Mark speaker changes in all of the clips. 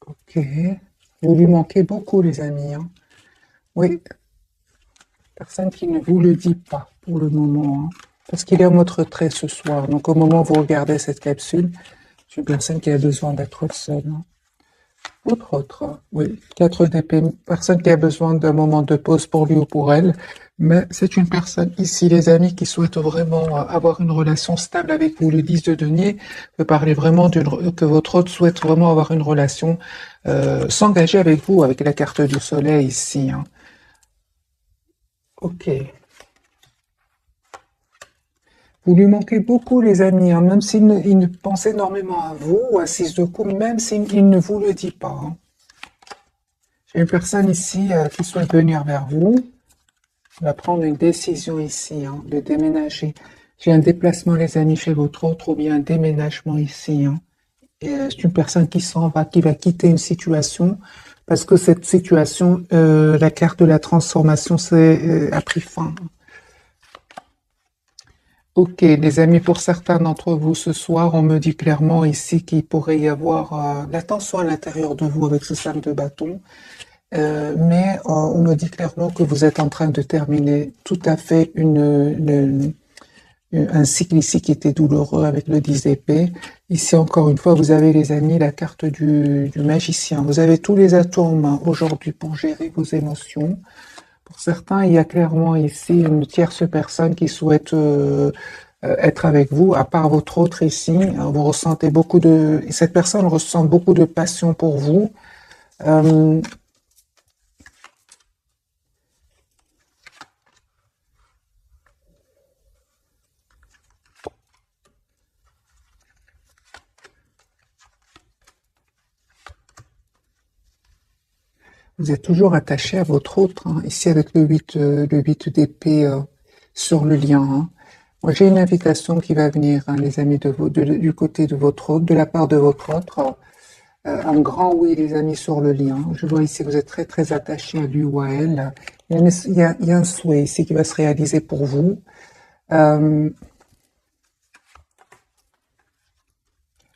Speaker 1: Ok. Vous lui manquez beaucoup, les amis, hein. Oui, personne qui ne vous le dit pas pour le moment, hein. Parce qu'il est en mode retrait ce soir. Donc, au moment où vous regardez cette capsule, c'est une personne qui a besoin d'être seule, hein. Autre, oui. 4 d'épée, personne qui a besoin d'un moment de pause pour lui ou pour elle. Mais c'est une personne ici, les amis, qui souhaite vraiment avoir une relation stable avec vous. Le 10 de denier peut parler vraiment que votre hôte souhaite vraiment avoir une relation, s'engager avec vous, avec la carte du soleil ici, hein. Ok. Vous lui manquez beaucoup, les amis, hein, même il ne pense énormément à vous, à 6 de coupe, même s'il ne vous le dit pas, hein. J'ai une personne ici qui souhaite venir vers vous. Il va prendre une décision ici, hein, de déménager. J'ai un déplacement, les amis, chez votre autre, ou bien un déménagement ici, hein. C'est une personne qui s'en va, qui va quitter une situation, parce que cette situation, la carte de la transformation, a pris fin. Ok, les amis, pour certains d'entre vous ce soir, on me dit clairement ici qu'il pourrait y avoir la tension à l'intérieur de vous avec ce 5 de bâton. Mais on me dit clairement que vous êtes en train de terminer tout à fait un cycle ici qui était douloureux avec le 10 d'épée. Ici, encore une fois, vous avez, les amis, la carte du magicien. Vous avez tous les atouts en main aujourd'hui pour gérer vos émotions. Pour certains, il y a clairement ici une tierce personne qui souhaite être avec vous, à part votre autre ici. Vous ressentez cette personne ressent beaucoup de passion pour vous. Euh, Vous êtes toujours attaché à votre autre, hein, ici avec le 8 d'épée sur le lien, hein. Moi, j'ai une invitation qui va venir, hein, les amis, du côté de votre autre, de la part de votre autre. Un grand oui, les amis, sur le lien. Je vois ici que vous êtes très, très attaché à lui ou à elle. Il y a un souhait ici qui va se réaliser pour vous. Euh,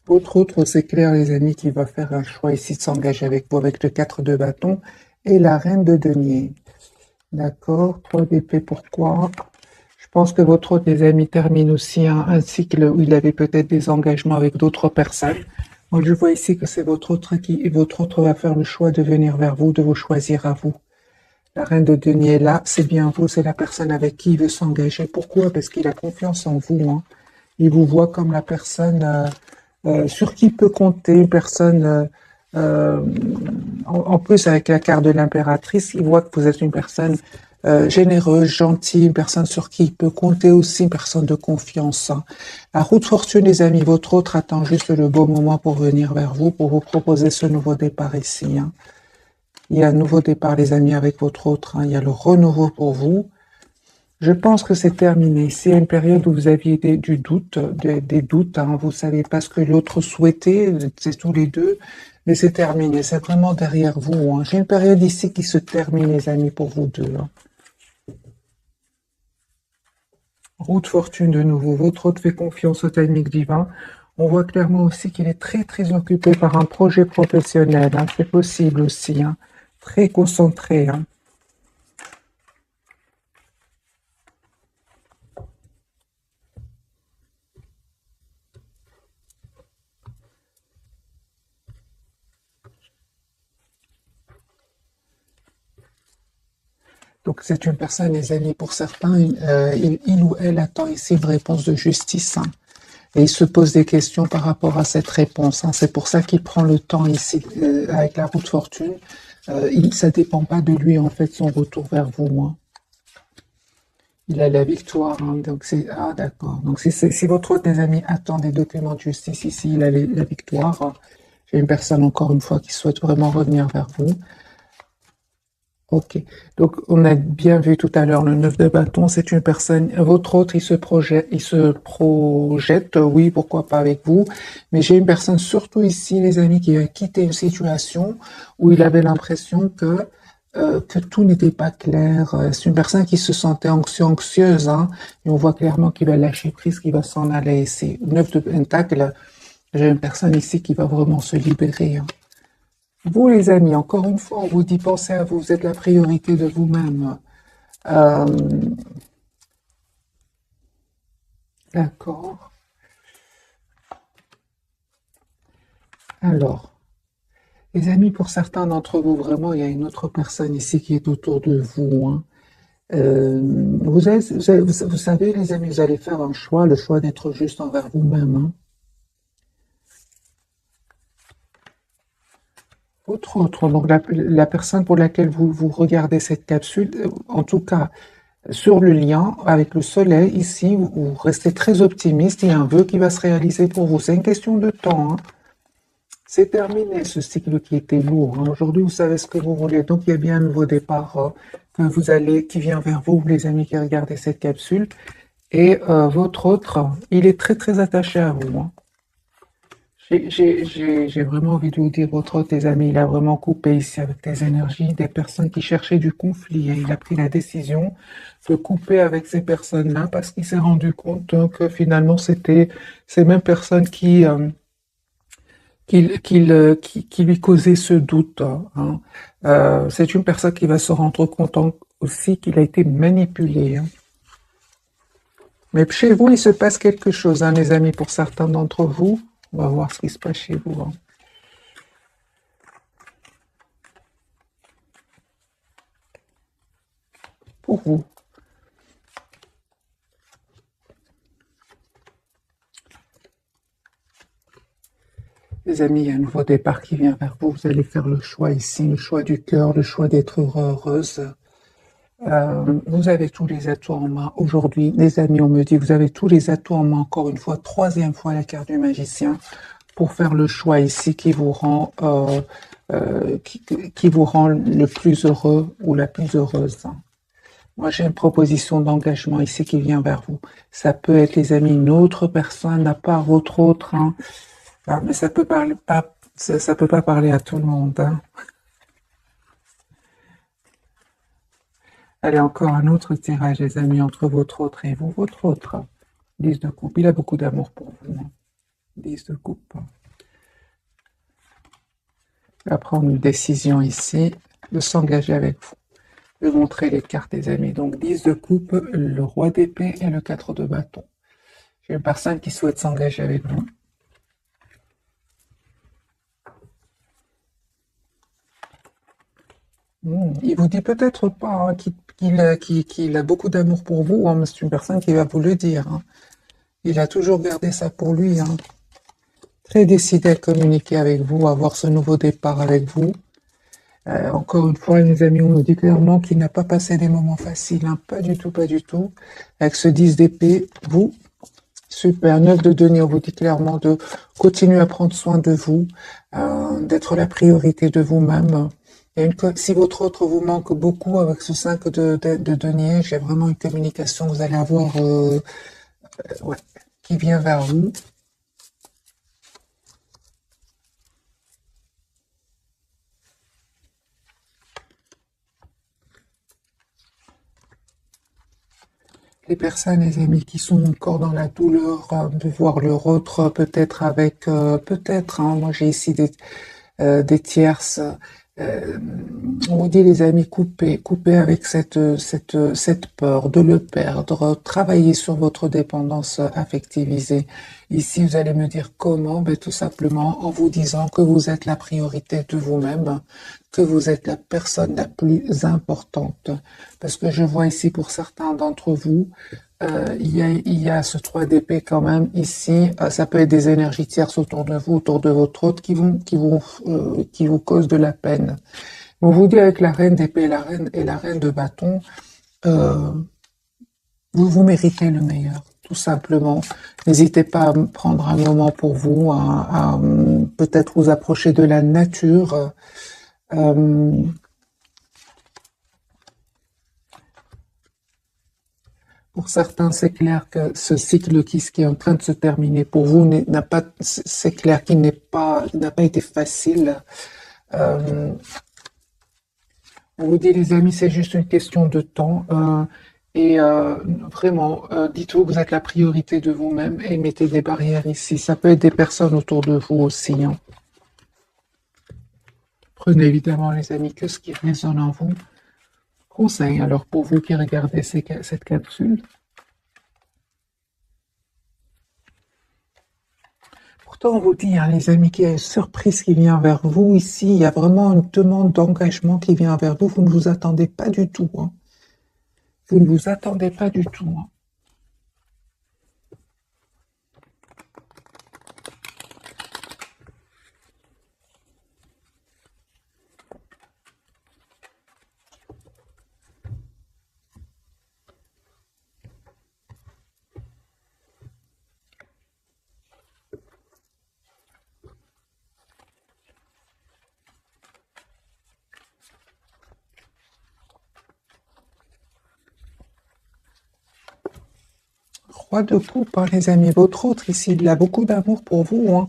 Speaker 1: Votre autre, c'est clair, les amis, qui va faire un choix ici de s'engager avec vous avec le 4 de bâton et la reine de denier. D'accord, 3 d'épée, pourquoi? Je pense que votre autre, les amis, termine aussi un cycle où il avait peut-être des engagements avec d'autres personnes. Moi, je vois ici que c'est votre autre va faire le choix de venir vers vous, de vous choisir à vous. La reine de denier est là, c'est bien vous, c'est la personne avec qui il veut s'engager. Pourquoi? Parce qu'il a confiance en vous, hein. Il vous voit comme la personne sur qui il peut compter, une personne, euh, en plus avec la carte de l'impératrice, il voit que vous êtes une personne généreuse, gentille, une personne sur qui il peut compter aussi, une personne de confiance, hein. La roue de fortune, les amis, votre autre attend juste le bon moment pour venir vers vous, pour vous proposer ce nouveau départ ici, hein. Il y a un nouveau départ, les amis, avec votre autre, hein. Il y a le renouveau pour vous. Je pense que c'est terminé. C'est une période où vous aviez du doute, des doutes, hein. Vous ne savez pas ce que l'autre souhaitait, c'est tous les deux, mais c'est terminé. C'est vraiment derrière vous, hein. J'ai une période ici qui se termine, les amis, pour vous deux, hein. Roue de fortune de nouveau. Votre hôte fait confiance au timing divin. On voit clairement aussi qu'il est très, très occupé par un projet professionnel, hein. C'est possible aussi, hein. Très concentré, hein. Donc c'est une personne, les amis, pour certains, il ou elle attend ici une réponse de justice, hein. Et il se pose des questions par rapport à cette réponse, hein. C'est pour ça qu'il prend le temps ici avec la roue de fortune. Ça dépend pas de lui en fait son retour vers vous, hein. Il a la victoire, hein. Donc c'est d'accord. Donc si votre autre des amis attend des documents de justice ici, il a la victoire, hein. J'ai une personne encore une fois qui souhaite vraiment revenir vers vous. Ok. Donc, on a bien vu tout à l'heure le 9 de bâton, c'est une personne, votre autre, il se projette, oui, pourquoi pas avec vous. Mais j'ai une personne, surtout ici, les amis, qui a quitté une situation où il avait l'impression que tout n'était pas clair. C'est une personne qui se sentait anxieuse, hein. Et on voit clairement qu'il va lâcher prise, qu'il va s'en aller. C'est 9 de pentacle. J'ai une personne ici qui va vraiment se libérer, hein. Vous, les amis, encore une fois, on vous dit pensez à vous, vous êtes la priorité de vous-même. Euh, d'accord. Alors, les amis, pour certains d'entre vous, vraiment, il y a une autre personne ici qui est autour de vous, hein. Vous savez, les amis, vous allez faire un choix, le choix d'être juste envers vous-même, hein. Autre, donc la personne pour laquelle vous regardez cette capsule, en tout cas, sur le lien avec le soleil, ici, vous restez très optimiste, il y a un vœu qui va se réaliser pour vous. C'est une question de temps, hein. C'est terminé ce cycle qui était lourd, hein. Aujourd'hui, vous savez ce que vous voulez. Donc, il y a bien un nouveau départ qui vient vers vous, les amis qui regardez cette capsule. Et votre autre, il est très très attaché à vous, hein. J'ai vraiment envie de vous dire, votre autre, tes amis, il a vraiment coupé ici avec tes énergies, des personnes qui cherchaient du conflit, hein. Il a pris la décision de couper avec ces personnes-là parce qu'il s'est rendu compte que finalement c'était ces mêmes personnes qui lui causaient ce doute, hein. C'est une personne qui va se rendre compte aussi qu'il a été manipulé, hein. Mais chez vous, il se passe quelque chose, hein, les amis, pour certains d'entre vous. On va voir ce qui se passe chez vous, hein. Pour vous. Les amis, il y a un nouveau départ qui vient vers vous. Vous allez faire le choix ici, le choix du cœur, le choix d'être heureuse. Vous avez tous les atouts en main. Aujourd'hui, les amis, on me dit, vous avez tous les atouts en main, encore une fois, troisième fois la carte du magicien, pour faire le choix ici qui vous rend le plus heureux ou la plus heureuse. Moi, j'ai une proposition d'engagement ici qui vient vers vous. Ça peut être, les amis, une autre personne à part votre autre, hein. Ah, mais ça peut pas parler à tout le monde, hein. Allez, encore un autre tirage, les amis, entre votre autre et vous. Votre autre, 10 de coupe. Il a beaucoup d'amour pour vous, hein. 10 de coupe. Il va prendre une décision ici de s'engager avec vous. Je vais montrer les cartes, les amis. Donc, 10 de coupe, le roi d'épée et le 4 de bâton. J'ai une personne qui souhaite s'engager avec vous. Il vous dit peut-être pas, hein, qu'il a beaucoup d'amour pour vous, hein, mais c'est une personne qui va vous le dire, hein. Il a toujours gardé ça pour lui, hein. Très décidé à communiquer avec vous, à avoir ce nouveau départ avec vous. Encore une fois, mes amis, on nous dit clairement qu'il n'a pas passé des moments faciles, hein. Pas du tout, pas du tout. Avec ce 10 d'épée, vous, super, 9 de denier, on vous dit clairement de continuer à prendre soin de vous, d'être la priorité de vous-même. Si votre autre vous manque beaucoup avec ce 5 de denier, j'ai vraiment une communication que vous allez avoir ouais, qui vient vers vous. Les personnes, les amis, qui sont encore dans la douleur de voir leur autre, peut-être peut-être, hein, moi j'ai ici des tierces. Euh, on vous dit, les amis, coupez avec cette peur de le perdre, travaillez sur votre dépendance affectivisée. Ici, vous allez me dire comment? Ben, tout simplement en vous disant que vous êtes la priorité de vous-même, que vous êtes la personne la plus importante. Parce que je vois ici pour certains d'entre vous, il y a ce 3 d'épée quand même ici. Ça peut être des énergies tierces autour de vous, autour de votre autre, qui vous causent de la peine. On vous dit avec la reine d'épée et la reine de bâton, euh, vous méritez le meilleur, tout simplement. N'hésitez pas à prendre un moment pour vous, à peut-être vous approcher de la nature. Euh, Pour certains, c'est clair que ce cycle qui est en train de se terminer pour vous n'a pas, c'est clair qu'il n'a pas été facile. Euh, on vous dit, les amis, c'est juste une question de temps. Et vraiment, dites-vous que vous êtes la priorité de vous-même et mettez des barrières ici. Ça peut être des personnes autour de vous aussi, hein. Prenez évidemment, les amis, que ce qui résonne en vous. Conseil, alors, pour vous qui regardez cette capsule. Pourtant, on vous dit, hein, les amis, qu'il y a une surprise qui vient vers vous. Ici, il y a vraiment une demande d'engagement qui vient vers vous. Vous ne vous attendez pas du tout. Hein. Vous ne vous attendez pas du tout. Hein. 3 de coupe, hein, les amis. Votre autre ici, il a beaucoup d'amour pour vous. Hein.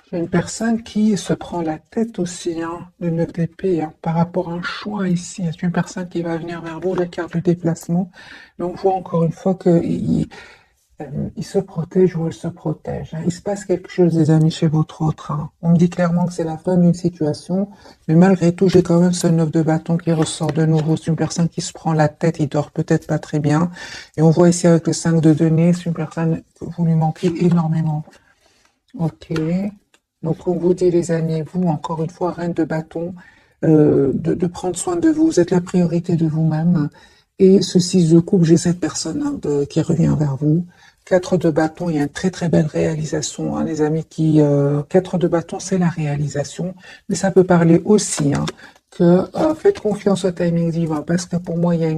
Speaker 1: J'ai une personne qui se prend la tête aussi, hein, le 9 d'épée, hein, par rapport à un choix ici. C'est une personne qui va venir vers vous, la carte du déplacement. Donc, on voit encore une fois qu'il il se protège ou elle se protège. Hein. Il se passe quelque chose, les amis, chez votre autre. Hein. On me dit clairement que c'est la fin d'une situation, mais malgré tout, j'ai quand même ce 9 de bâton qui ressort de nouveau. C'est une personne qui se prend la tête, il dort peut-être pas très bien. Et on voit ici avec le 5 de denier, c'est une personne que vous lui manquez énormément. Ok. Donc, on vous dit, les amis, vous, encore une fois, reine de bâton, de prendre soin de vous. Vous êtes la priorité de vous-même. Et ce 6 de coupe, j'ai cette personne hein, qui revient vers vous. 4 de bâton, il y a une très très belle réalisation, hein, les amis. 4 de bâton, c'est la réalisation. Mais ça peut parler aussi hein, que faites confiance au timing divin, parce que pour moi, il y a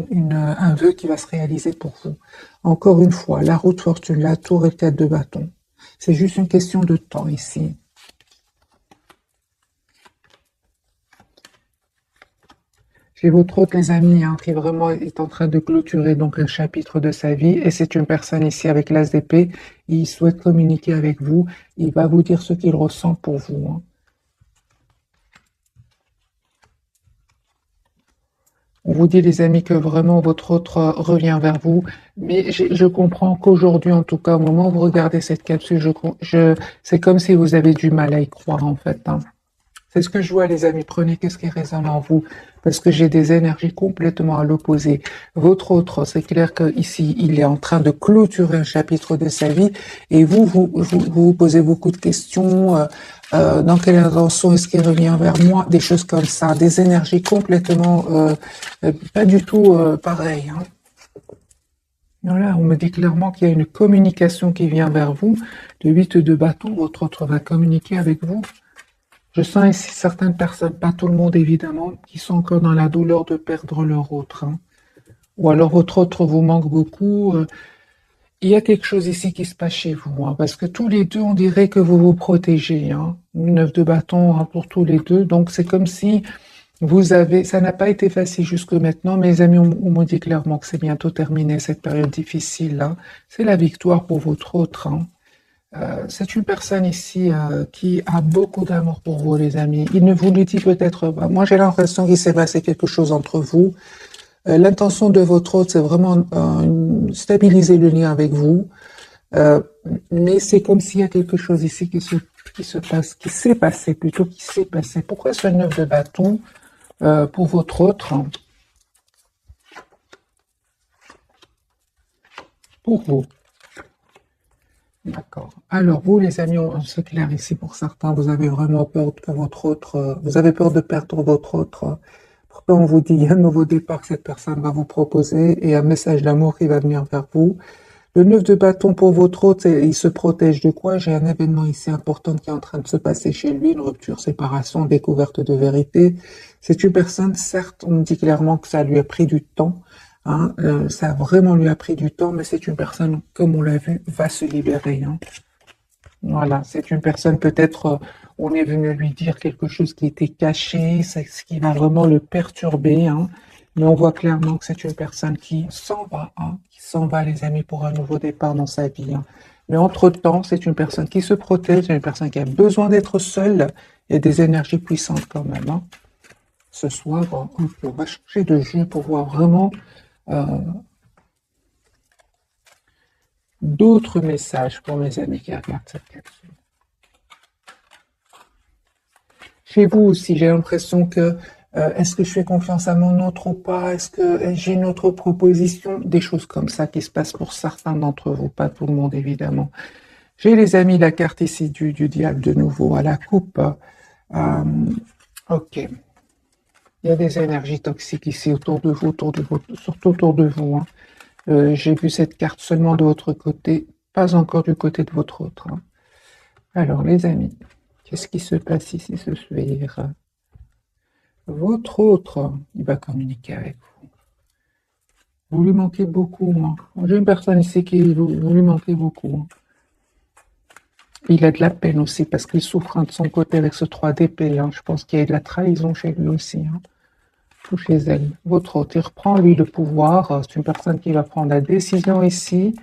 Speaker 1: un vœu qui va se réaliser pour vous. Encore une fois, la route fortune, la tour et 4 de bâton. C'est juste une question de temps ici. J'ai votre autre, les amis, hein, qui vraiment est en train de clôturer donc un chapitre de sa vie. Et c'est une personne ici avec l'as d'épée. Il souhaite communiquer avec vous. Il va vous dire ce qu'il ressent pour vous. Hein. On vous dit, les amis, que vraiment votre autre revient vers vous. Mais je comprends qu'aujourd'hui, en tout cas, au moment où vous regardez cette capsule, c'est comme si vous avez du mal à y croire, en fait. Hein. C'est ce que je vois, les amis. Prenez qu'est-ce qui résonne en vous, parce que j'ai des énergies complètement à l'opposé. Votre autre, c'est clair qu'ici, il est en train de clôturer un chapitre de sa vie, et vous posez beaucoup de questions. Dans quelle intention est-ce qu'il revient vers moi? Des choses comme ça, des énergies complètement pas du tout pareilles. Hein. Voilà, on me dit clairement qu'il y a une communication qui vient vers vous. Le 8 de bâton, votre autre va communiquer avec vous. Je sens ici certaines personnes, pas tout le monde évidemment, qui sont encore dans la douleur de perdre leur autre. Hein. Ou alors votre autre vous manque beaucoup. Il y a quelque chose ici qui se passe chez vous, hein, parce que tous les deux, on dirait que vous vous protégez. Hein. 9 de bâton hein, pour tous les deux. Donc c'est comme si ça n'a pas été facile jusque maintenant, mais les amis, on me dit clairement que c'est bientôt terminé cette période difficile. Là. C'est la victoire pour votre autre. Hein. C'est une personne ici qui a beaucoup d'amour pour vous, les amis. Il ne vous le dit peut-être pas. Moi, j'ai l'impression qu'il s'est passé quelque chose entre vous. L'intention de votre hôte, c'est vraiment stabiliser le lien avec vous. Mais c'est comme s'il y a quelque chose ici qui se passe, qui s'est passé plutôt, qui s'est passé. Pourquoi ce 9 de bâton pour votre autre? Pour vous. D'accord. Alors, vous, les amis, on se claire ici pour certains, vous avez vraiment peur que votre autre, vous avez peur de perdre votre autre. Pourtant, on vous dit, il y a un nouveau départ que cette personne va vous proposer et un message d'amour qui va venir vers vous. Le 9 de bâton pour votre autre, il se protège de quoi? J'ai un événement ici important qui est en train de se passer chez lui, une rupture, séparation, découverte de vérité. C'est une personne, certes, on me dit clairement que ça lui a pris du temps. Hein, ça vraiment lui a pris du temps, mais c'est une personne, comme on l'a vu, va se libérer. Hein. Voilà, c'est une personne peut-être, on est venu lui dire quelque chose qui était caché, c'est ce qui va vraiment le perturber. Hein. Mais on voit clairement que c'est une personne qui s'en va, hein, qui s'en va, les amis, pour un nouveau départ dans sa vie. Hein. Mais entre-temps, c'est une personne qui se protège, c'est une personne qui a besoin d'être seule et des énergies puissantes quand même. Hein. Ce soir, on va changer de jeu pour voir vraiment d'autres messages pour mes amis qui regardent cette capsule. Chez vous aussi, j'ai l'impression que est-ce que je fais confiance à mon autre ou pas? Est-ce que j'ai une autre proposition? Des choses comme ça qui se passent pour certains d'entre vous, pas tout le monde évidemment. J'ai les amis, la carte ici du diable de nouveau à la coupe. Euh, ok. Il y a des énergies toxiques ici autour de vous, surtout autour de vous, hein. J'ai vu cette carte seulement de votre côté, pas encore du côté de votre autre, hein. Alors, les amis, qu'est-ce qui se passe ici ce soir? Votre autre, il va communiquer avec vous. Vous lui manquez beaucoup, hein. J'ai une personne ici qui vous lui manquez beaucoup, hein. Il a de la peine aussi parce qu'il souffre, hein, de son côté avec ce 3 d'épée, hein. Je pense qu'il y a de la trahison chez lui aussi, hein. Ou chez elle. Votre autre, il reprend lui le pouvoir. C'est une personne qui va prendre la décision ici,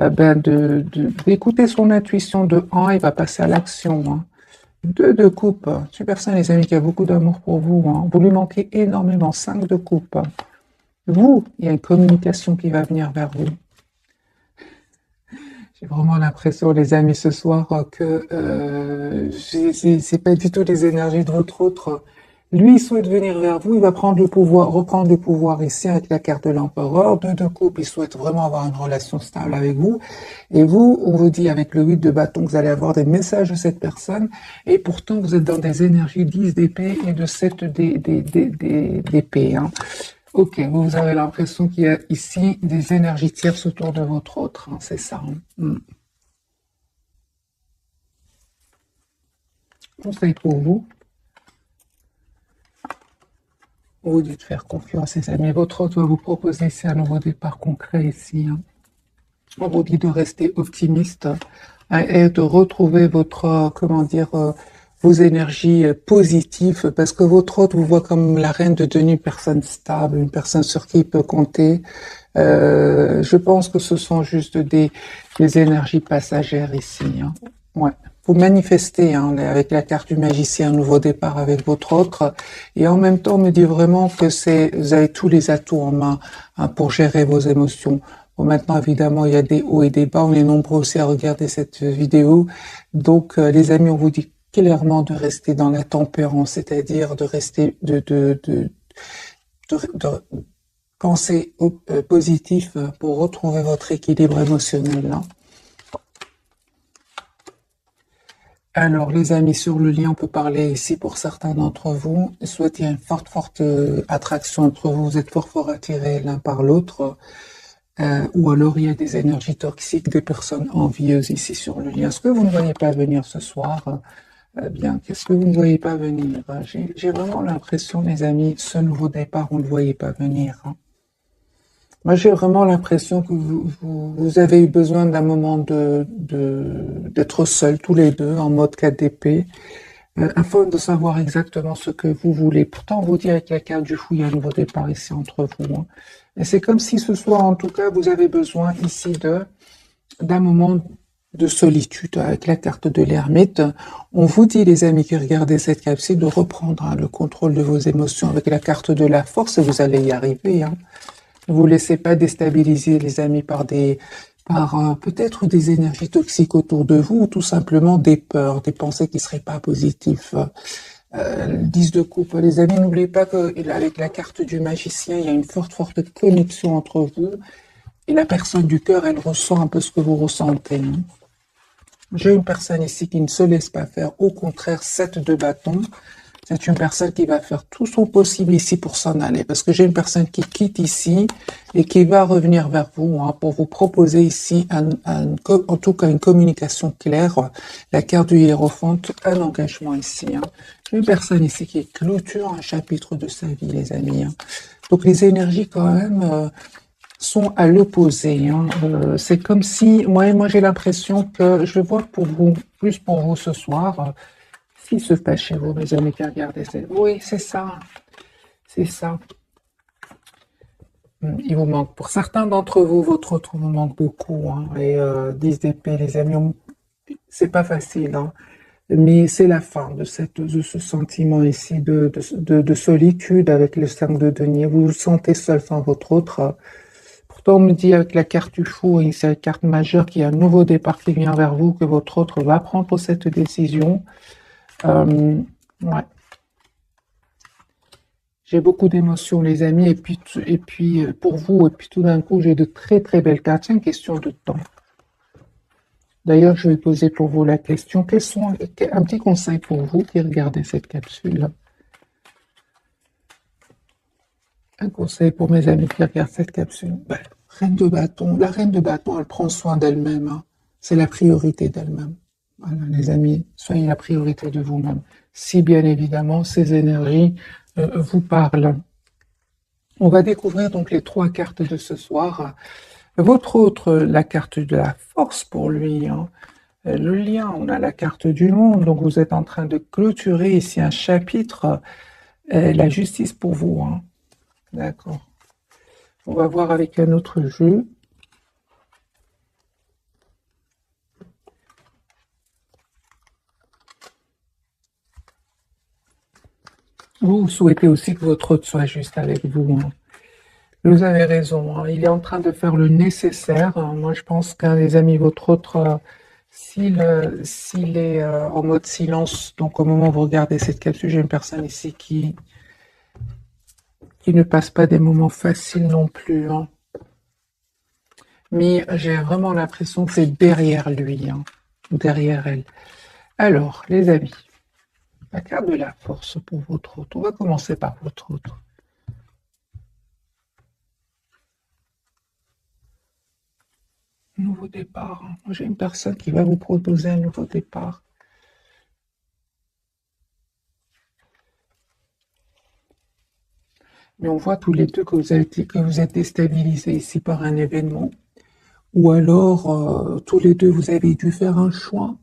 Speaker 1: d'écouter son intuition de 1, il va passer à l'action, hein. 2 de coupe. C'est une personne, les amis, qui a beaucoup d'amour pour vous, hein. Vous lui manquez énormément. 5 de coupe. Vous, il y a une communication qui va venir vers vous. J'ai vraiment l'impression, les amis, ce soir, que c'est pas du tout les énergies de votre autre. Lui, il souhaite venir vers vous, il va prendre le pouvoir, reprendre le pouvoir ici avec la carte de l'empereur. 2 de coupe, il souhaite vraiment avoir une relation stable avec vous. Et vous, on vous dit avec le 8 de bâton que vous allez avoir des messages de cette personne. Et pourtant, vous êtes dans des énergies 10 d'épée et de 7 d'épée, hein. Ok, vous avez l'impression qu'il y a ici des énergies tierces autour de votre autre, hein, c'est ça, hein. Conseil pour vous. On vous dit de faire confiance, les amis. Votre autre va vous proposer ici un nouveau départ concret ici, hein. On vous dit de rester optimiste, hein, et de retrouver votre, comment dire, vos énergies positives, parce que votre autre vous voit comme la reine de denier, une personne stable, une personne sur qui il peut compter. Je pense que ce sont juste des énergies passagères ici, hein. Ouais. Vous manifestez, hein, avec la carte du magicien, un nouveau départ avec votre autre, et en même temps, on me dit vraiment que vous avez tous les atouts en main, hein, pour gérer vos émotions. Bon, maintenant, évidemment, il y a des hauts et des bas. On est nombreux aussi à regarder cette vidéo. Donc, les amis, on vous dit clairement de rester dans la tempérance, c'est-à-dire de rester, de penser positif pour retrouver votre équilibre émotionnel, hein. Alors, les amis, sur le lien, on peut parler ici pour certains d'entre vous. Soit il y a une forte attraction entre vous, vous êtes fort attirés l'un par l'autre, ou alors il y a des énergies toxiques, des personnes envieuses ici sur le lien. Est-ce que vous ne voyez pas venir ce soir? Bien, qu'est-ce que vous ne voyez pas venir? J'ai vraiment l'impression, les amis, ce nouveau départ, on ne le voyait pas venir, hein. Moi, j'ai vraiment l'impression que vous avez eu besoin d'un moment d'être seuls, tous les deux, en mode 4 d'épée, afin de savoir exactement ce que vous voulez. Pourtant, on vous dit avec la carte du fou, il y a un nouveau départ ici entre vous, hein. Et c'est comme si ce soir, en tout cas, vous avez besoin ici d'un moment de solitude avec la carte de l'ermite. On vous dit, les amis qui regardez cette capsule, de reprendre, hein, le contrôle de vos émotions avec la carte de la force, et vous allez y arriver, hein. Ne vous laissez pas déstabiliser, les amis, par peut-être des énergies toxiques autour de vous, ou tout simplement des peurs, des pensées qui seraient pas positives. 10 de coupe, les amis, n'oubliez pas qu'avec la carte du magicien, il y a une forte connexion entre vous, et la personne du cœur, elle ressent un peu ce que vous ressentez, hein. J'ai une personne ici qui ne se laisse pas faire, au contraire, 7 de bâton. C'est une personne qui va faire tout son possible ici pour s'en aller, parce que j'ai une personne qui quitte ici et qui va revenir vers vous, hein, pour vous proposer ici, en tout cas, une communication claire. La carte du hiérophant, un engagement ici, hein. J'ai une personne ici qui clôture un chapitre de sa vie, les amis, hein. Donc les énergies quand même sont à l'opposé, hein. C'est comme si, moi j'ai l'impression que je vois plus pour vous ce soir. Ce qui se passe chez vous, mes amis qui regardez, oui, c'est ça, c'est ça. Il vous manque, pour certains d'entre vous, votre autre vous manque beaucoup, hein. Et 10 d'épée, les amis, c'est pas facile, hein. Mais c'est la fin de ce sentiment ici de solitude avec le 5 de denier. Vous vous sentez seul sans votre autre. Pourtant, on me dit avec la carte du fou, et c'est la carte majeure, qu'il y a un nouveau départ qui vient vers vous, que votre autre va prendre cette décision. Ouais. J'ai beaucoup d'émotions, les amis, et puis pour vous, et puis tout d'un coup, j'ai de très très belles cartes. C'est une question de temps. D'ailleurs, je vais poser pour vous la question. Un petit conseil pour vous qui regardez cette capsule? Un conseil pour mes amis qui regardent cette capsule. Ben, reine de bâton. La reine de bâton, elle prend soin d'elle-même, hein. C'est la priorité d'elle-même. Voilà, les amis, soyez la priorité de vous-même. Si bien évidemment ces énergies vous parlent. On va découvrir donc les trois cartes de ce soir. Votre autre, la carte de la force pour lui, hein. Le lien, on a la carte du monde. Donc vous êtes en train de clôturer ici un chapitre. La justice pour vous, hein. D'accord. On va voir avec un autre jeu. Vous souhaitez aussi que votre hôte soit juste avec vous, hein. Vous avez raison, hein. Il est en train de faire le nécessaire, hein. Moi, je pense qu'un des amis, votre autre, s'il est en mode silence, donc au moment où vous regardez cette capsule, j'ai une personne ici qui ne passe pas des moments faciles non plus, hein. Mais j'ai vraiment l'impression que c'est derrière lui, hein, ou derrière elle. Alors, les amis, la carte de la force pour votre autre. On va commencer par votre autre. Nouveau départ, hein. Moi, j'ai une personne qui va vous proposer un nouveau départ. Mais on voit tous les deux que vous êtes déstabilisés ici par un événement. Ou alors, tous les deux, vous avez dû faire un choix.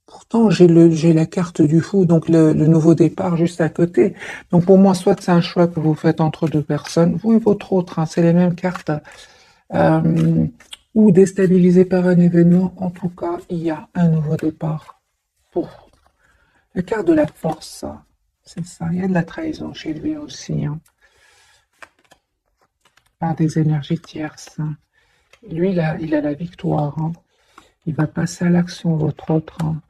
Speaker 1: Pourtant, j'ai la carte du fou, donc le nouveau départ juste à côté. Donc pour moi, soit c'est un choix que vous faites entre deux personnes, vous et votre autre, hein, c'est les mêmes cartes. Euh, ou déstabilisé par un événement, en tout cas, il y a un nouveau départ. Pour la carte de la force, c'est ça. Il y a de la trahison chez lui aussi, hein, par des énergies tierces, hein. Lui, il a la victoire, hein. Il va passer à l'action, votre autre, hein.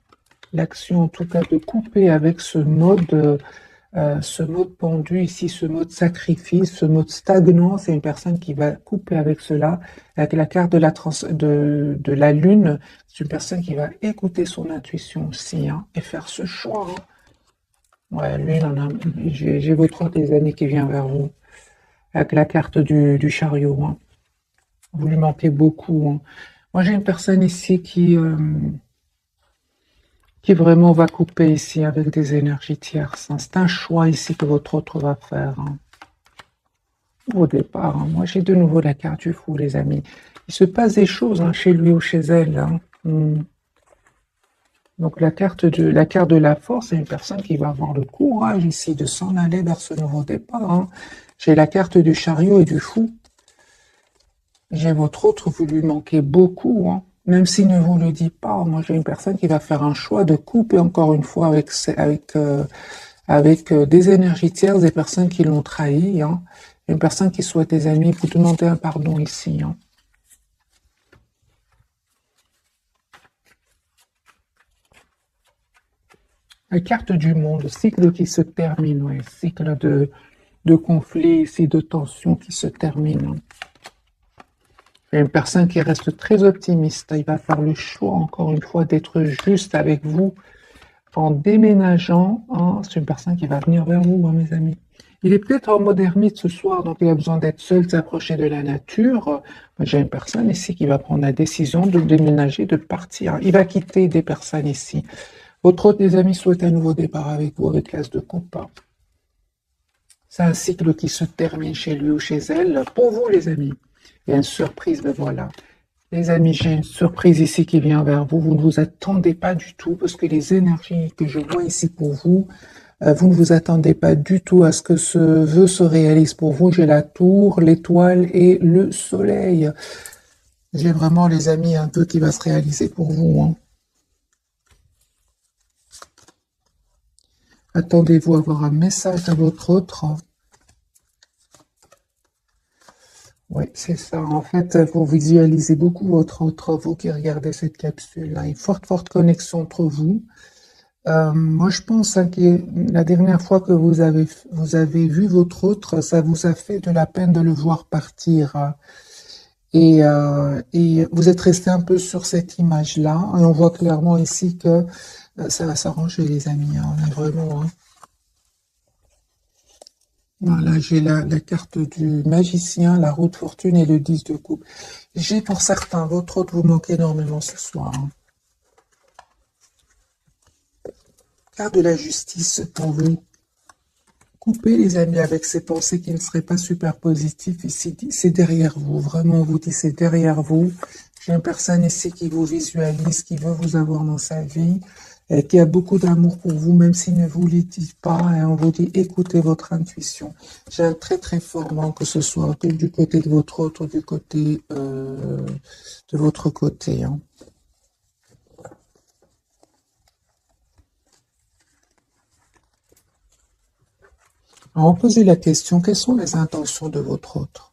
Speaker 1: L'action, en tout cas, de couper avec ce mode pendu ici, ce mode sacrifice, ce mode stagnant. C'est une personne qui va couper avec cela. Avec la carte de la lune, c'est une personne qui va écouter son intuition aussi, hein, et faire ce choix, hein. Ouais, lui, j'ai votre autre des années qui vient vers vous. Avec la carte du chariot, hein. Vous lui manquez beaucoup, hein. Moi, j'ai une personne ici qui vraiment va couper ici avec des énergies tierces, hein. C'est un choix ici que votre autre va faire, hein. Au départ, hein. Moi, j'ai de nouveau la carte du fou, les amis. Il se passe des choses, hein, chez lui ou chez elle, hein. Donc la carte de la force, c'est une personne qui va avoir le courage ici de s'en aller vers ce nouveau départ, hein. J'ai la carte du chariot et du fou. J'ai votre autre, vous lui manquez beaucoup, hein. Même s'il ne vous le dit pas, moi j'ai une personne qui va faire un choix de couper encore une fois avec des énergies tierces, des personnes qui l'ont trahi, hein. Une personne qui souhaite des amis, vous demandez un pardon ici, hein. La carte du monde, cycle qui se termine, ouais. Cycle de conflit ici, de tension qui se termine, hein. Il y a une personne qui reste très optimiste. Il va faire le choix, encore une fois, d'être juste avec vous en déménageant, hein. C'est une personne qui va venir vers vous, hein, mes amis. Il est peut-être en mode ermite ce soir, donc il a besoin d'être seul, de s'approcher de la nature. J'ai une personne ici qui va prendre la décision de déménager, de partir. Il va quitter des personnes ici. Votre autre des amis souhaite un nouveau départ avec vous, avec l'as de coupe. C'est un cycle qui se termine chez lui ou chez elle. Pour vous, les amis, il y a une surprise, ben voilà. Les amis, j'ai une surprise ici qui vient vers vous. Vous ne vous attendez pas du tout, parce que les énergies que je vois ici pour vous, vous ne vous attendez pas du tout à ce que ce vœu se réalise pour vous. J'ai la tour, l'étoile et le soleil. J'ai vraiment, les amis, un vœu qui va se réaliser pour vous, hein. Attendez-vous à avoir un message de votre autre. Oui, c'est ça. En fait, vous visualisez beaucoup votre autre, vous qui regardez cette capsule. Là. Une forte, forte connexion entre vous. Moi, je pense hein, que la dernière fois que vous avez vu votre autre, ça vous a fait de la peine de le voir partir. Et vous êtes resté un peu sur cette image-là. Et on voit clairement ici que ça va s'arranger, les amis. Hein, on est vraiment. Hein. Voilà, j'ai la carte du magicien, la roue de fortune et le 10 de coupe. J'ai pour certains, votre autre vous manque énormément ce soir. Hein. Carte de la justice pour vous. Coupez les amis avec ces pensées qui ne seraient pas super positives. Ici, c'est derrière vous. Vraiment, on vous dit c'est derrière vous. J'ai une personne ici qui vous visualise, qui veut vous avoir dans sa vie, et qui a beaucoup d'amour pour vous, même s'il ne vous le dit pas. Et on vous dit écoutez votre intuition. J'ai un très très fort manque, que ce soit du côté de votre autre, du côté de votre côté. Hein. Alors, on posait la question, quelles sont les intentions de votre autre?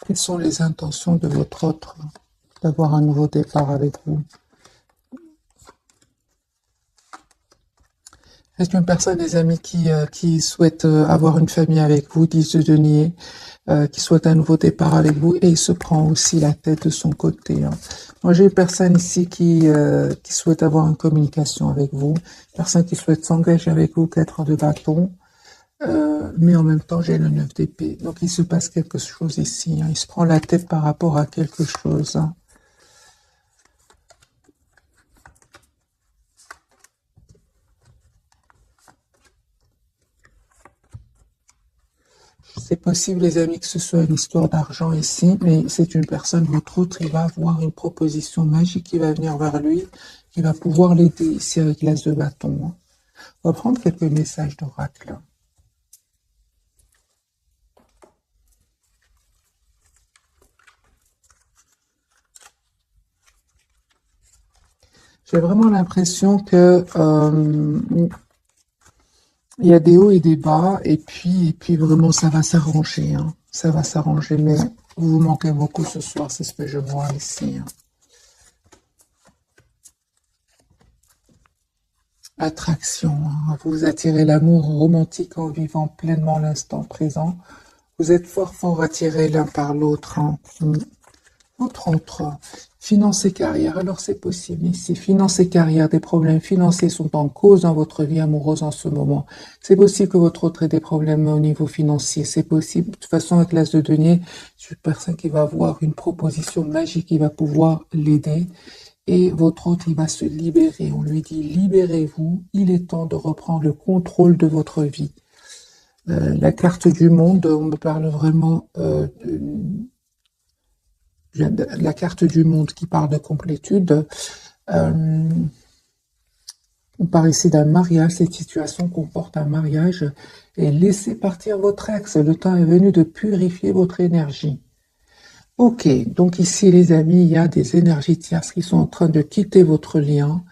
Speaker 1: Quelles sont les intentions de votre autre d'avoir un nouveau départ avec vous? Est-ce une personne, des amis qui souhaite avoir une famille avec vous, 10 de denier, qui souhaite un nouveau départ avec vous et il se prend aussi la tête de son côté. Hein. Moi, j'ai une personne ici qui souhaite avoir une communication avec vous, une personne qui souhaite s'engager avec vous, 4 de bâton, mais en même temps, j'ai le 9 d'épée. Donc, il se passe quelque chose ici. Hein. Il se prend la tête par rapport à quelque chose. Hein. C'est possible, les amis, que ce soit une histoire d'argent ici, mais c'est une personne, votre autre, il va avoir une proposition magique qui va venir vers lui, qui va pouvoir l'aider ici avec l'as de bâton. Hein. On va prendre quelques messages d'oracle. J'ai vraiment l'impression que il y a des hauts et des bas, et puis vraiment ça va s'arranger. Hein. Ça va s'arranger, mais vous vous manquez beaucoup ce soir, c'est ce que je vois ici. Hein. Attraction, hein. Vous attirez l'amour romantique en vivant pleinement l'instant présent. Vous êtes fort fort attirés l'un par l'autre. Hein. Autre, finances et carrière. Alors c'est possible ici. Finances et carrière, des problèmes financiers sont en cause dans votre vie amoureuse en ce moment. C'est possible que votre autre ait des problèmes au niveau financier. C'est possible. De toute façon, avec l'as de denier, je suis une personne qui va avoir une proposition magique qui va pouvoir l'aider. Et votre autre, il va se libérer. On lui dit, libérez-vous. Il est temps de reprendre le contrôle de votre vie. La carte du monde, on me parle vraiment de la carte du monde qui parle de complétude. Euh, on parle ici d'un mariage. Cette situation comporte un mariage. Et laissez partir votre ex. Le temps est venu de purifier votre énergie. Ok, donc ici les amis, il y a des énergies tierces qui sont en train de quitter votre lien,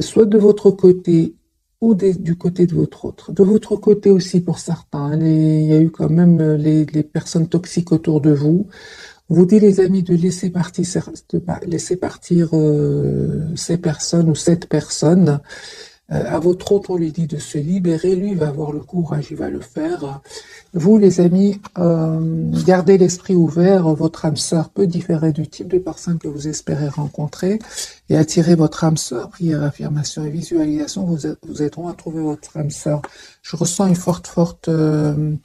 Speaker 1: soit de votre côté ou du côté de votre autre. De votre côté aussi pour certains, il y a eu quand même les personnes toxiques autour de vous. On vous dit les amis de laisser partir, laisser partir ces personnes ou cette personne. À votre autre, on lui dit de se libérer. Lui, il va avoir le courage, il va le faire. Vous, les amis, gardez l'esprit ouvert. Votre âme sœur peut différer du type de personne que vous espérez rencontrer et attirer votre âme sœur. Prière, affirmation et visualisation vous aideront à trouver votre âme sœur. Je ressens une forte euh,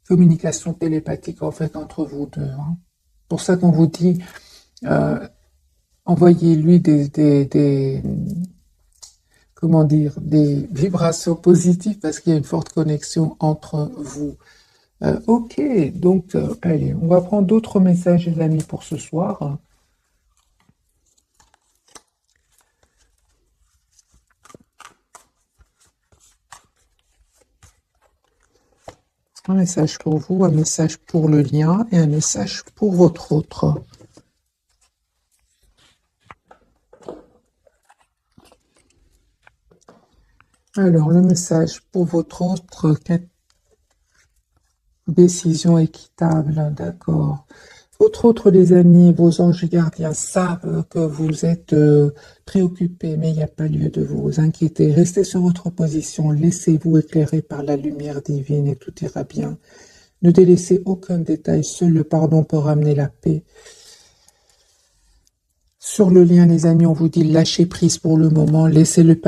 Speaker 1: communication télépathique en fait entre vous deux. Hein. Pour ça qu'on vous dit, euh, envoyez-lui comment dire, des vibrations positives parce qu'il y a une forte connexion entre vous. Ok, donc allez, on va prendre d'autres messages, les amis, pour ce soir. Un message pour vous, un message pour le lien et un message pour votre autre. Alors, le message pour votre autre, Décision équitable, d'accord. Autre, les amis, vos anges gardiens savent que vous êtes préoccupés, mais il n'y a pas lieu de vous inquiéter. Restez sur votre position, laissez-vous éclairer par la lumière divine et tout ira bien. Ne délaissez aucun détail, seul le pardon peut ramener la paix. Sur le lien, les amis, on vous dit lâchez prise pour le moment, laissez-le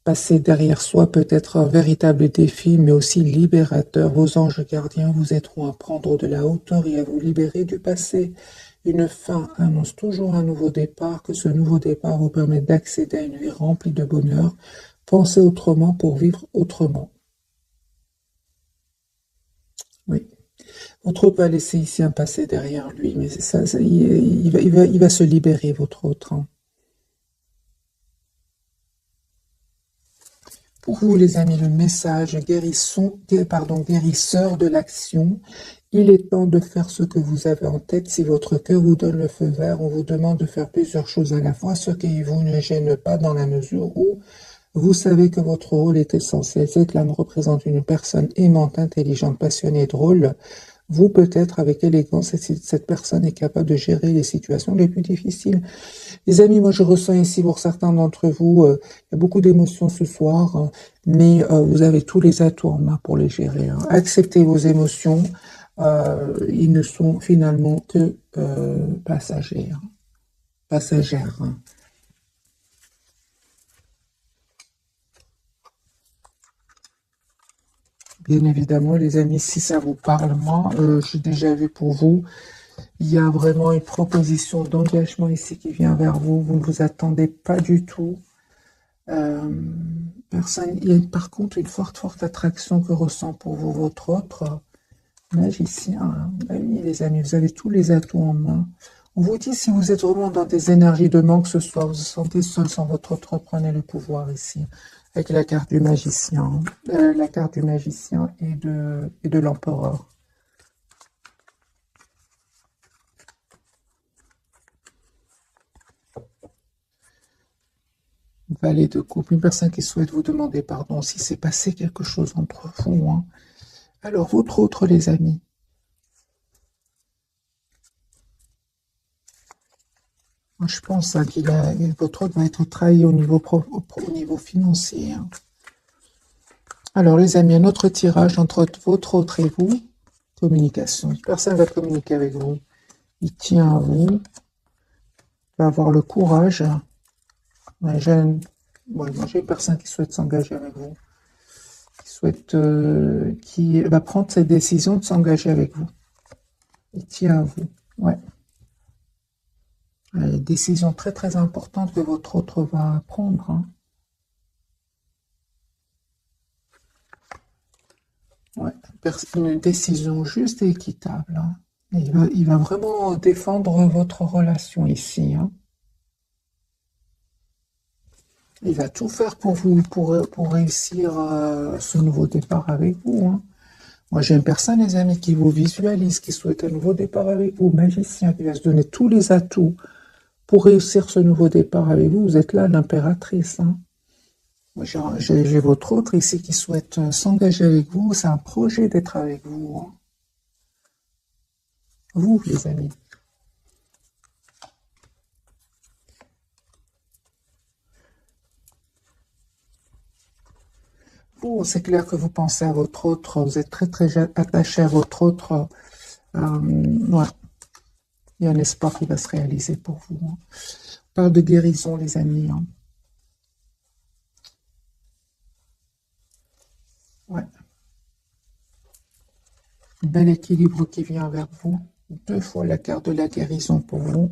Speaker 1: passer derrière soi, peut-être un véritable défi, mais aussi libérateur. Vos anges gardiens vous aideront à prendre de la hauteur et à vous libérer du passé. Une fin annonce toujours un nouveau départ, que ce nouveau départ vous permet d'accéder à une vie remplie de bonheur. Pensez autrement pour vivre autrement. Oui. Votre autre va laisser ici un passé derrière lui, mais c'est ça, il va se libérer, votre autre. Hein. Pour vous, les amis, le message guérisseur de l'action. Il est temps de faire ce que vous avez en tête. Si votre cœur vous donne le feu vert, on vous demande de faire plusieurs choses à la fois, ce qui vous ne gêne pas dans la mesure où vous savez que votre rôle est essentiel. Cette lame représente une personne aimante, intelligente, passionnée et drôle. Vous, peut-être, avec élégance, cette personne est capable de gérer les situations les plus difficiles. Les amis, moi je ressens ici pour certains d'entre vous, il y a beaucoup d'émotions ce soir, hein, mais vous avez tous les atouts en main pour les gérer. Hein. Acceptez vos émotions, ils ne sont finalement que passagères. Passagères. Hein. Bien évidemment, les amis, si ça vous parle, moi, j'ai déjà vu pour vous, il y a vraiment une proposition d'engagement ici qui vient vers vous. Vous ne vous attendez pas du tout. Personne, il y a par contre une forte attraction que ressent pour vous votre autre magicien. Hein. Oui, les amis, vous avez tous les atouts en main. On vous dit, si vous êtes vraiment dans des énergies de manque ce soir, vous vous sentez seul sans votre autre, prenez le pouvoir ici, avec la carte du magicien, la carte du magicien et de l'empereur. Valet de coupe, une personne qui souhaite vous demander pardon si c'est passé quelque chose entre vous. Hein. Alors, votre autre, les amis. Moi, je pense hein, votre autre va être trahi au niveau financier. Hein. Alors, les amis, un autre tirage entre votre autre et vous. Communication. Une personne va communiquer avec vous. Il tient à vous. Il va avoir le courage. Ouais, j'ai une personne qui souhaite s'engager avec vous. Qui va prendre cette décision de s'engager avec vous. Il tient à vous. Ouais. Une décision très importante que votre autre va prendre. Hein. Ouais. Une décision juste et équitable. Hein. Il va vraiment défendre votre relation ici. Hein. Il va tout faire pour vous, pour réussir ce nouveau départ avec vous. Hein. Moi, j'ai une personne, les amis, qui vous visualise, qui souhaite un nouveau départ avec vous, magicien, qui va se donner tous les atouts pour réussir ce nouveau départ avec vous. Vous êtes là, l'impératrice. Hein. J'ai votre autre ici qui souhaite s'engager avec vous. C'est un projet d'être avec vous. Hein. Vous, les amis. Vous, c'est clair que vous pensez à votre autre. Vous êtes très attaché à votre autre. Ouais. Il y a un espoir qui va se réaliser pour vous. Hein. On parle de guérison, les amis. Hein. Ouais. Bel équilibre qui vient vers vous. 2 fois la carte de la guérison pour vous.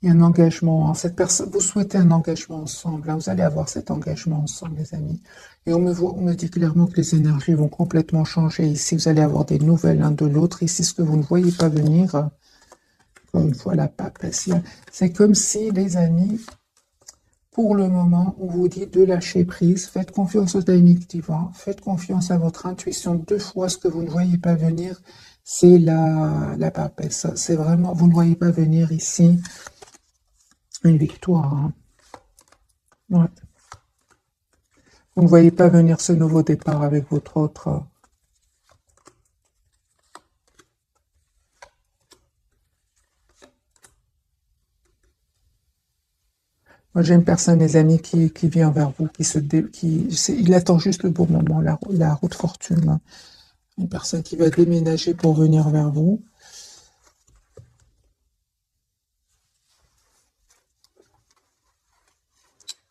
Speaker 1: Il y a un engagement. Hein. Cette personne, vous souhaitez un engagement ensemble. Hein. Vous allez avoir cet engagement ensemble, les amis. Et on me dit clairement que les énergies vont complètement changer. Ici, vous allez avoir des nouvelles l'un de l'autre. Ici, ce que vous ne voyez pas venir, encore une fois, la pape. C'est comme si, les amis, pour le moment, on vous dit de lâcher prise. Faites confiance au timing divin. Faites confiance à votre intuition. 2 fois, ce que vous ne voyez pas venir, c'est la papesse. C'est vraiment, vous ne voyez pas venir ici une victoire. Hein. Ouais. Vous ne voyez pas venir ce nouveau départ avec votre autre. Moi, j'ai une personne, les amis, qui vient vers vous, il attend juste le bon moment, la route fortune. Une personne qui va déménager pour venir vers vous.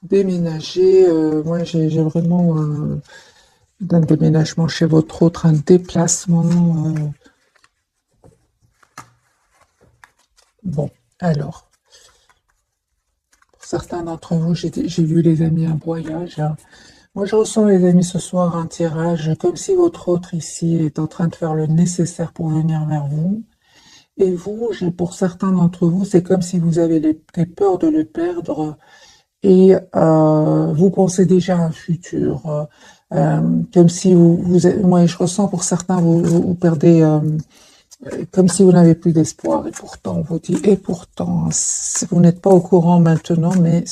Speaker 1: Déménager, moi j'ai vraiment un déménagement chez votre autre, un déplacement. Bon, alors, pour certains d'entre vous, j'ai vu les amis un voyage. Hein. Moi, je ressens, les amis, ce soir un tirage, comme si votre autre ici est en train de faire le nécessaire pour venir vers vous. Et vous, pour certains d'entre vous, c'est comme si vous avez des peurs de le perdre et vous pensez déjà à un futur. Comme si moi, je ressens pour certains, vous perdez, comme si vous n'avez plus d'espoir. Et pourtant, on vous dit, et pourtant, vous n'êtes pas au courant maintenant, mais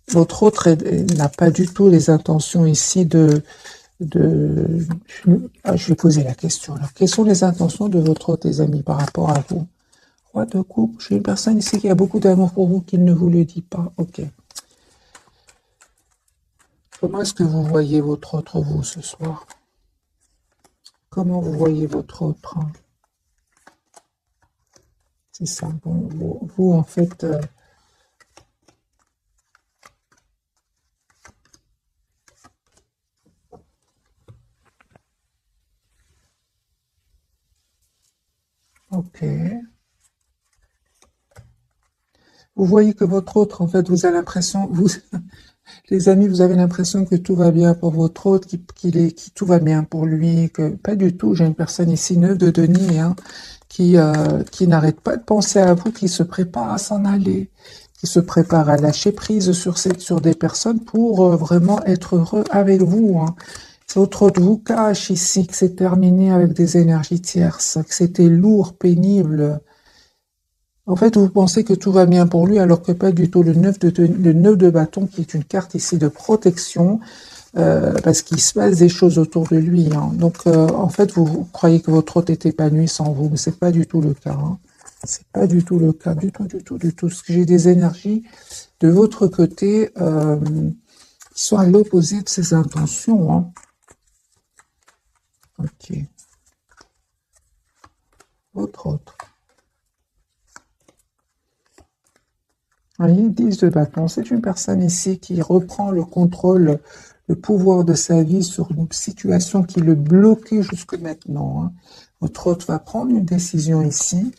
Speaker 1: votre autre n'a pas du tout les intentions ici je vais poser la question. Alors, quelles sont les intentions de votre autre, les amis, par rapport à vous? Roi de coupe, j'ai une personne ici qui a beaucoup d'amour pour vous, qui ne vous le dit pas. Ok. Comment est-ce que vous voyez votre autre, vous, ce soir? Comment vous voyez votre autre? C'est ça. Bon, vous en fait... ok. Vous voyez que votre autre, en fait, vous avez l'impression... Les amis, vous avez l'impression que tout va bien pour votre autre, tout va bien pour lui, que pas du tout. J'ai une personne ici, 9 de denier, hein, qui n'arrête pas de penser à vous, qui se prépare à s'en aller, qui se prépare à lâcher prise sur des personnes pour vraiment être heureux avec vous. Hein. Votre autre vous cache ici que c'est terminé avec des énergies tierces, que c'était lourd, pénible. En fait, vous pensez que tout va bien pour lui, alors que pas du tout. Le 9 de bâton, qui est une carte ici de protection, parce qu'il se passe des choses autour de lui. Hein. Donc, en fait, vous croyez que votre hôte est épanoui sans vous, mais c'est pas du tout le cas. Hein. C'est pas du tout le cas, du tout, du tout, du tout. Parce que j'ai des énergies de votre côté qui sont à l'opposé de ses intentions. Hein. Ok. Votre autre. Voyez, 10 de bâton, c'est une personne ici qui reprend le contrôle, le pouvoir de sa vie sur une situation qui le bloquait jusque maintenant. Hein. Votre hôte va prendre une décision ici.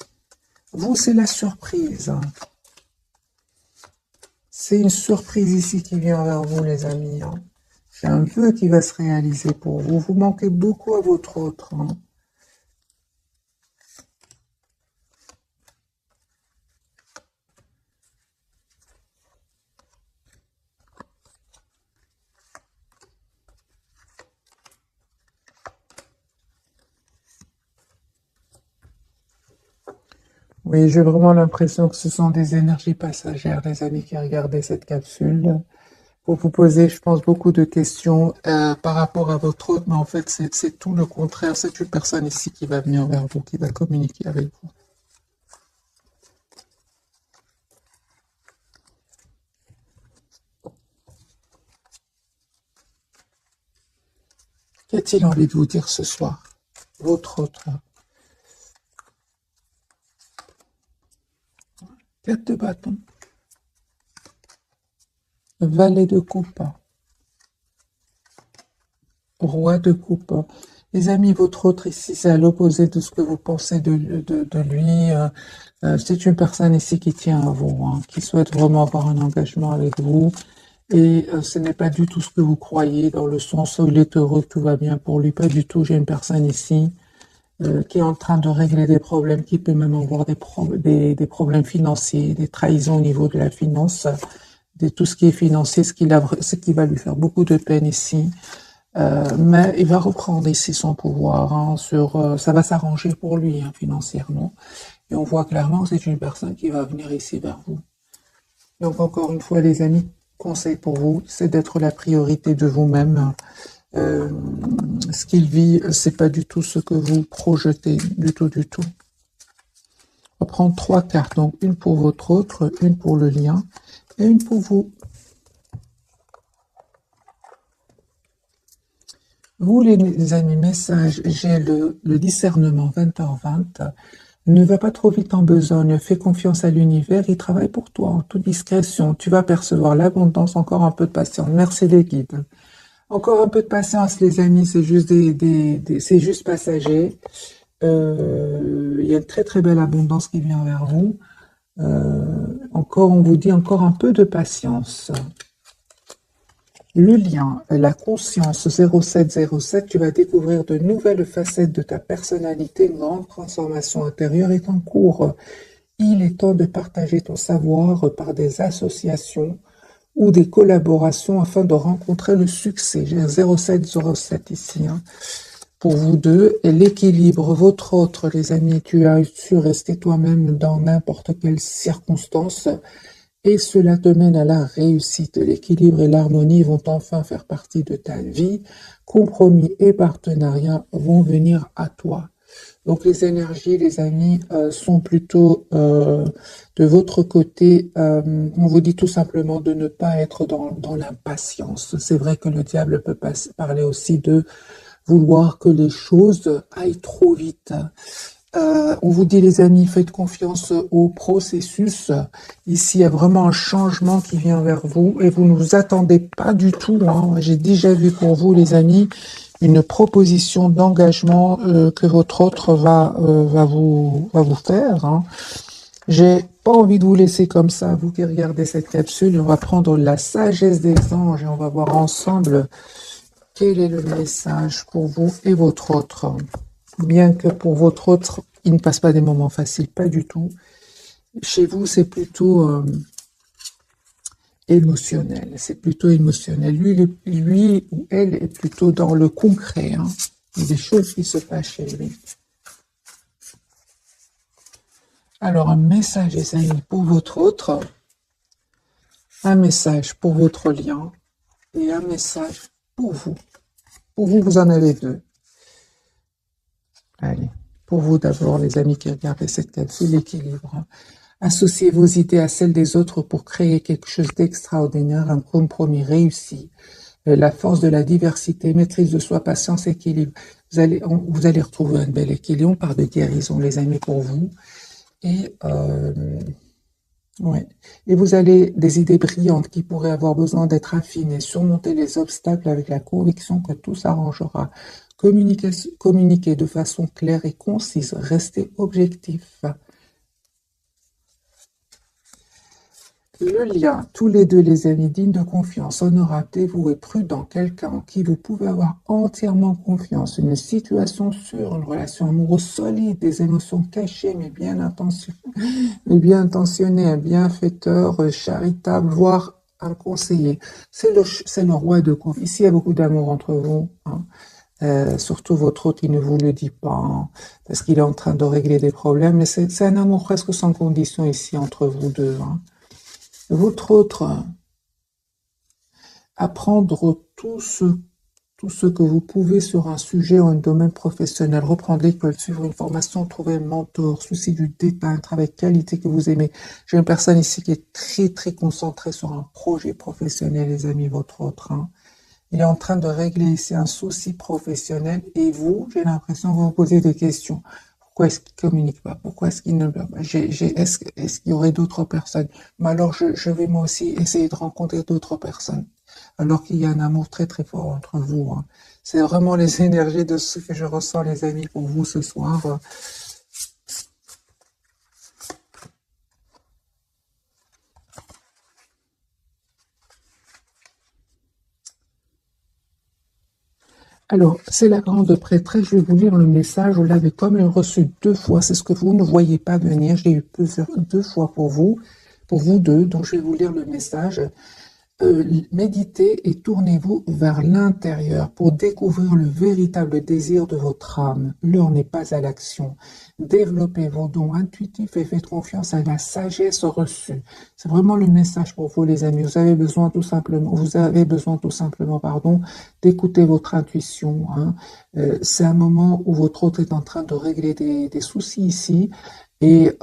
Speaker 1: Vous, c'est la surprise. Hein. C'est une surprise ici qui vient vers vous, les amis. Hein. C'est un vœu qui va se réaliser pour vous. Vous manquez beaucoup à votre autre. Hein. Oui, j'ai vraiment l'impression que ce sont des énergies passagères, les amis qui regardaient cette capsule. Pour vous poser, je pense, beaucoup de questions par rapport à votre autre, mais en fait, c'est tout le contraire. C'est une personne ici qui va venir vers vous, qui va communiquer avec vous. Qu'a-t-il envie de vous dire ce soir? Votre autre. 4 de bâton. Valet de coupe. Roi de coupe. Les amis, votre autre ici, c'est à l'opposé de ce que vous pensez de lui. C'est une personne ici qui tient à vous, hein, qui souhaite vraiment avoir un engagement avec vous. Et ce n'est pas du tout ce que vous croyez, dans le sens où il est heureux, tout va bien pour lui. Pas du tout. J'ai une personne ici qui est en train de régler des problèmes, qui peut même avoir des problèmes financiers, des trahisons au niveau de la finance, de tout ce qui est financier, ce qui va lui faire beaucoup de peine ici. Mais il va reprendre ici son pouvoir, hein, ça va s'arranger pour lui, hein, financièrement. Et on voit clairement que c'est une personne qui va venir ici vers vous. Donc encore une fois, les amis, conseil pour vous, c'est d'être la priorité de vous-même. Ce qu'il vit, c'est pas du tout ce que vous projetez, du tout, du tout. On va prendre 3 cartes, donc une pour votre autre, une pour le lien et une pour vous. Vous, les amis, message, j'ai le discernement 20h20. Ne va pas trop vite en besogne, fais confiance à l'univers, il travaille pour toi en toute discrétion. Tu vas percevoir l'abondance, encore un peu de patience. Merci les guides. Encore un peu de patience, les amis, c'est juste c'est juste passager. Il y a une très très belle abondance qui vient vers vous. Encore, on vous dit encore un peu de patience. Le lien, la conscience 0707, tu vas découvrir de nouvelles facettes de ta personnalité. Une grande transformation intérieure est en cours. Il est temps de partager ton savoir par des associations ou des collaborations afin de rencontrer le succès. J'ai un 0707 ici, hein, pour vous deux. Et l'équilibre, votre autre, les amis, tu as su rester toi-même dans n'importe quelle circonstance. Et cela te mène à la réussite. L'équilibre et l'harmonie vont enfin faire partie de ta vie. Compromis et partenariat vont venir à toi. Donc les énergies, les amis, sont plutôt de votre côté. On vous dit tout simplement de ne pas être dans l'impatience. C'est vrai que le diable peut parler aussi de vouloir que les choses aillent trop vite. On vous dit, les amis, faites confiance au processus. Ici, il y a vraiment un changement qui vient vers vous et vous ne vous attendez pas du tout, hein. J'ai déjà vu pour vous, les amis, une proposition d'engagement que votre autre va vous faire, hein. J'ai pas envie de vous laisser comme ça, vous qui regardez cette capsule. On va prendre la sagesse des anges et on va voir ensemble quel est le message pour vous et votre autre. Bien que pour votre autre, il ne passe pas des moments faciles, pas du tout. Chez vous, c'est plutôt émotionnel. C'est plutôt émotionnel. Lui ou elle est plutôt dans le concret, hein. Il y a des choses qui se passent chez lui. Alors, un message, les amis, pour votre autre, un message pour votre lien et un message pour vous. Pour vous, vous en avez deux. Allez, pour vous d'abord, les amis qui regardent cette capsule, l'équilibre. Associez vos idées à celles des autres pour créer quelque chose d'extraordinaire, un compromis réussi. La force de la diversité, maîtrise de soi, patience, équilibre. Vous allez retrouver un bel équilibre. On parle de guérison, les amis, pour vous. Et, ouais. Et vous avez des idées brillantes qui pourraient avoir besoin d'être affinées, surmonter les obstacles avec la conviction que tout s'arrangera. Communiquer de façon claire et concise, rester objectif. Le lien, tous les deux, les amis, dignes de confiance, honorable, dévoué, prudent, quelqu'un en qui vous pouvez avoir entièrement confiance, une situation sûre, une relation amoureuse solide, des émotions cachées mais bien intentionnées, un bienfaiteur, charitable, voire un conseiller. C'est le roi de coupe. Ici, il y a beaucoup d'amour entre vous, hein. Surtout votre autre, il ne vous le dit pas, hein, parce qu'il est en train de régler des problèmes, mais c'est un amour presque sans condition ici entre vous deux, hein. Votre autre, apprendre tout ce que vous pouvez sur un sujet ou un domaine professionnel, reprendre l'école, suivre une formation, trouver un mentor, souci du détail, un travail de qualité que vous aimez. J'ai une personne ici qui est très très concentrée sur un projet professionnel, les amis, votre autre, hein. Il est en train de régler ici un souci professionnel et vous, j'ai l'impression que vous vous posez des questions. Pourquoi est-ce qu'il ne communique pas? Pourquoi est-ce qu'il ne... Est-ce qu'il y aurait d'autres personnes? Mais alors, je vais moi aussi essayer de rencontrer d'autres personnes. Alors qu'il y a un amour très très fort entre vous, hein. C'est vraiment les énergies de ce que je ressens, les amis, pour vous ce soir. Alors, c'est la grande prêtresse, je vais vous lire le message, vous l'avez comme reçu 2 fois, c'est ce que vous ne voyez pas venir, j'ai eu 2 fois pour vous deux, donc je vais vous lire le message. Méditez et tournez-vous vers l'intérieur pour découvrir le véritable désir de votre âme. L'heure n'est pas à l'action. Développez vos dons intuitifs et faites confiance à la sagesse reçue. C'est vraiment le message pour vous, les amis. Vous avez besoin tout simplement, pardon, d'écouter votre intuition, hein. C'est un moment où votre hôte est en train de régler des soucis ici. Et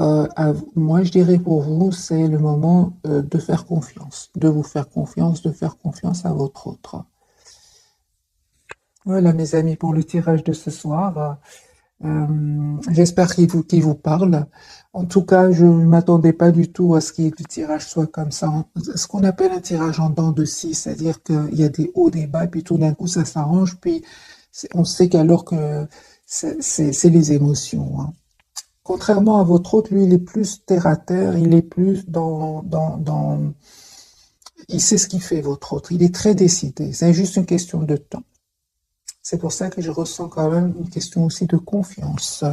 Speaker 1: moi, je dirais pour vous, c'est le moment de faire confiance, de vous faire confiance, de faire confiance à votre autre. Voilà, mes amis, pour le tirage de ce soir. J'espère qu'il vous parle. En tout cas, je ne m'attendais pas du tout à ce que le tirage soit comme ça. Ce qu'on appelle un tirage en dents de scie, c'est-à-dire qu'il y a des hauts, des bas, puis tout d'un coup, ça s'arrange, puis on sait qu'alors que c'est les émotions, hein. Contrairement à votre autre, lui, il est plus terre à terre, il est plus il sait ce qu'il fait, votre autre. Il est très décidé. C'est juste une question de temps. C'est pour ça que je ressens quand même une question aussi de confiance,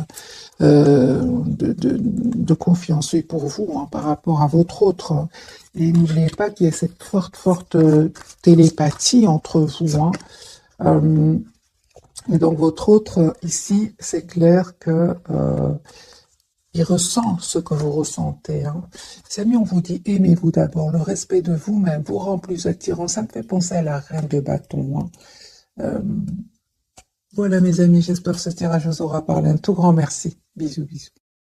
Speaker 1: de confiance oui, pour vous, hein, par rapport à votre autre. Et n'oubliez pas qu'il y a cette forte télépathie entre vous, hein. Et donc votre autre, ici, c'est clair que il ressent ce que vous ressentez, hein. Les amis, on vous dit aimez-vous d'abord. Le respect de vous-même vous rend plus attirant. Ça me fait penser à la reine de bâton, hein. Euh, voilà, mes amis, j'espère que ce tirage vous aura parlé. Un tout grand merci. Bisous, bisous.